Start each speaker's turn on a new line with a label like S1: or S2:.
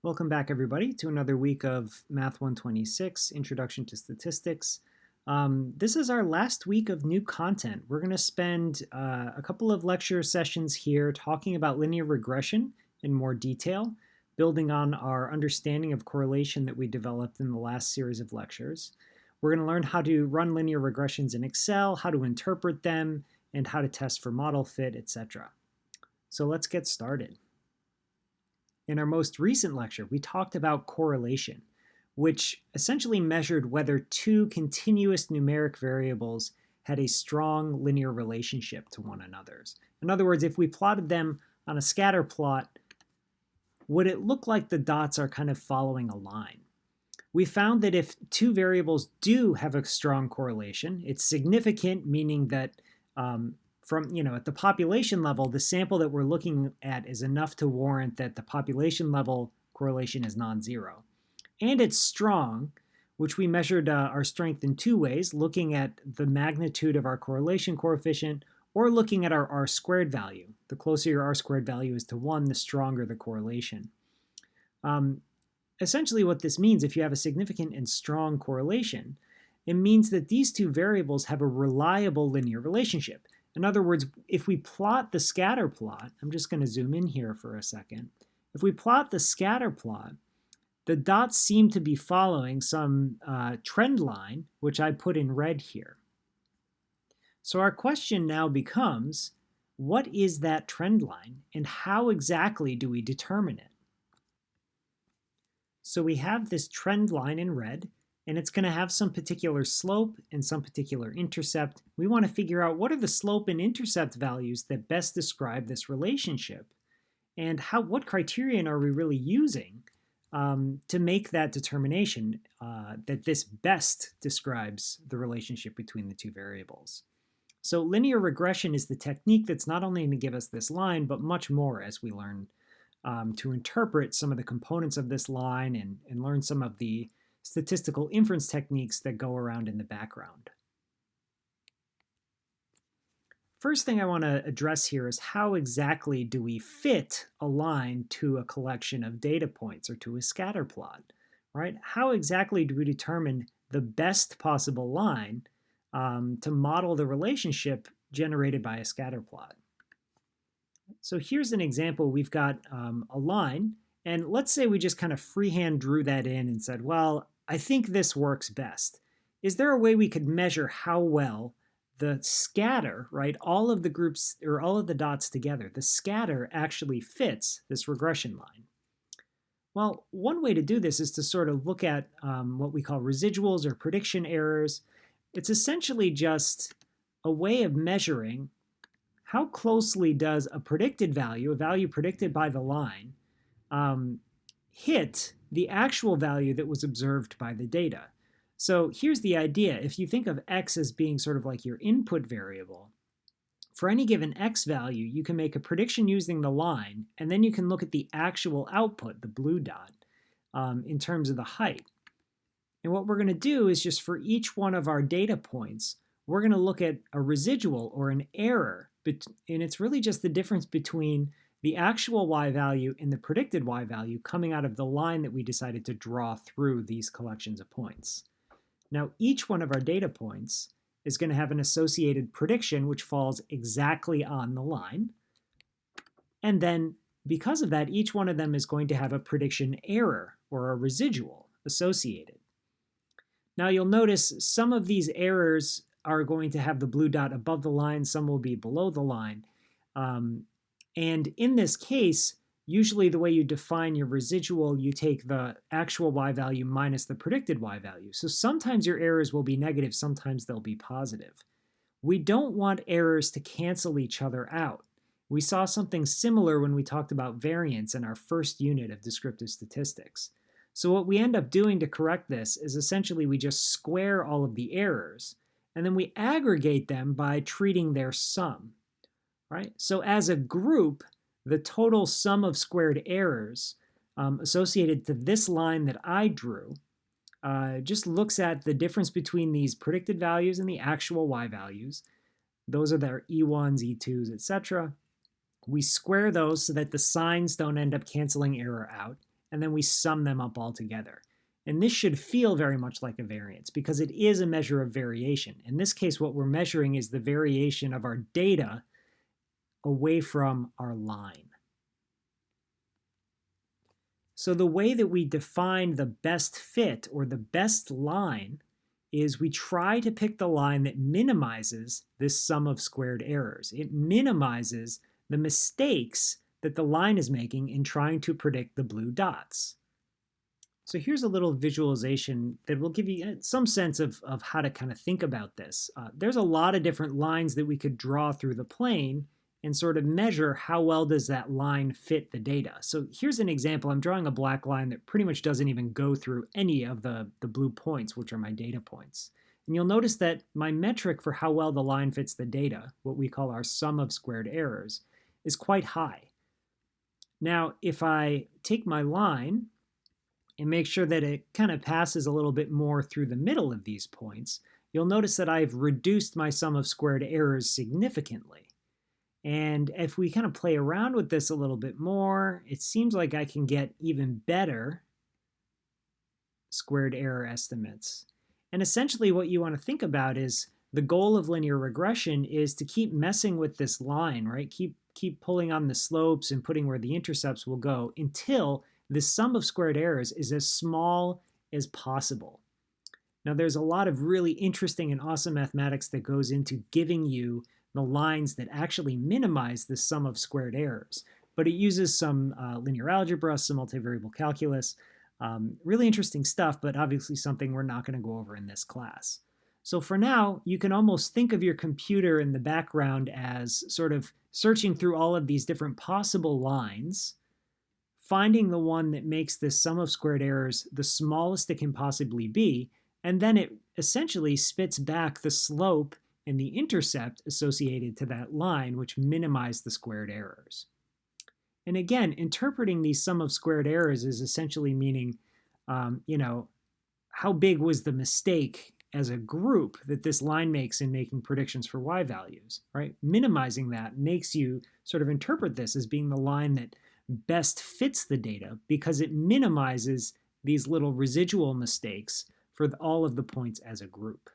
S1: Welcome back, everybody, to another week of Math 126, Introduction to Statistics. This is our last week of new content. We're going to spend a couple of lecture sessions here talking about linear regression in more detail, building on our understanding of correlation that we developed in the last series of lectures. We're going to learn how to run linear regressions in Excel, how to interpret them, and how to test for model fit, etc. So let's get started. In our most recent lecture, we talked about correlation, which essentially measured whether two continuous numeric variables had a strong linear relationship to one another. In other words, if we plotted them on a scatter plot, would it look like the dots are kind of following a line? We found that if two variables do have a strong correlation, it's significant, meaning that at the population level, the sample that we're looking at is enough to warrant that the population level correlation is non-zero. And it's strong, which we measured our strength in two ways, looking at the magnitude of our correlation coefficient or looking at our R-squared value. The closer your R-squared value is to 1, the stronger the correlation. Essentially what this means, if you have a significant and strong correlation, it means that these two variables have a reliable linear relationship. In other words, if we plot the scatter plot, I'm just going to zoom in here for a second. If we plot the scatter plot, the dots seem to be following some trend line, which I put in red here. So our question now becomes, what is that trend line and how exactly do we determine it? So we have this trend line in red, and it's going to have some particular slope and some particular intercept. We want to figure out what are the slope and intercept values that best describe this relationship, and what criterion are we really using to make that determination that this best describes the relationship between the two variables. So linear regression is the technique that's not only going to give us this line, but much more as we learn to interpret some of the components of this line and learn some of the statistical inference techniques that go around in the background. First thing I want to address here is how exactly do we fit a line to a collection of data points or to a scatter plot, right? How exactly do we determine the best possible line to model the relationship generated by a scatter plot? So here's an example. We've got a line, and let's say we just kind of freehand drew that in and said, well, I think this works best. Is there a way we could measure how well the scatter, right, all of the groups or all of the dots together, the scatter actually fits this regression line? Well, one way to do this is to sort of look at what we call residuals or prediction errors. It's essentially just a way of measuring how closely does a predicted value, a value predicted by the line, hit the actual value that was observed by the data. So here's the idea. If you think of x as being sort of like your input variable, for any given x value, you can make a prediction using the line, and then you can look at the actual output, the blue dot, in terms of the height. And what we're going to do is just for each one of our data points, we're going to look at a residual or an error, and it's really just the difference between the actual y value and the predicted y value coming out of the line that we decided to draw through these collections of points. Now, each one of our data points is going to have an associated prediction which falls exactly on the line. And then, because of that, each one of them is going to have a prediction error or a residual associated. Now, you'll notice some of these errors are going to have the blue dot above the line, some will be below the line. And in this case, usually the way you define your residual, you take the actual y value minus the predicted y value. So sometimes your errors will be negative, sometimes they'll be positive. We don't want errors to cancel each other out. We saw something similar when we talked about variance in our first unit of descriptive statistics. So what we end up doing to correct this is essentially we just square all of the errors, and then we aggregate them by treating their sum. Right? So as a group, the total sum of squared errors associated to this line that I drew just looks at the difference between these predicted values and the actual y values. Those are their E1s, E2s, etc. We square those so that the signs don't end up canceling error out. and then we sum them up all together. And this should feel very much like a variance because it is a measure of variation. In this case, what we're measuring is the variation of our data away from our line. So the way that we define the best fit or the best line is we try to pick the line that minimizes this sum of squared errors. It minimizes the mistakes that the line is making in trying to predict the blue dots. So here's a little visualization that will give you some sense of how to kind of think about this. There's a lot of different lines that we could draw through the plane and sort of measure how well does that line fit the data. So here's an example. I'm drawing a black line that pretty much doesn't even go through any of the blue points, which are my data points. And you'll notice that my metric for how well the line fits the data, what we call our sum of squared errors, is quite high. Now, if I take my line and make sure that it kind of passes a little bit more through the middle of these points, you'll notice that I've reduced my sum of squared errors significantly. And if we kind of play around with this a little bit more, it seems like I can get even better squared error estimates. And essentially what you want to think about is the goal of linear regression is to keep messing with this line, right? Keep pulling on the slopes and putting where the intercepts will go until the sum of squared errors is as small as possible. Now there's a lot of really interesting and awesome mathematics that goes into giving you the lines that actually minimize the sum of squared errors. But it uses some linear algebra, some multivariable calculus, really interesting stuff, but obviously something we're not going to go over in this class. So for now, you can almost think of your computer in the background as sort of searching through all of these different possible lines, finding the one that makes this sum of squared errors the smallest it can possibly be, and then it essentially spits back the slope and the intercept associated to that line, which minimize the squared errors. And again, interpreting these sum of squared errors is essentially meaning, how big was the mistake as a group that this line makes in making predictions for y values, right? Minimizing that makes you sort of interpret this as being the line that best fits the data because it minimizes these little residual mistakes for all of the points as a group.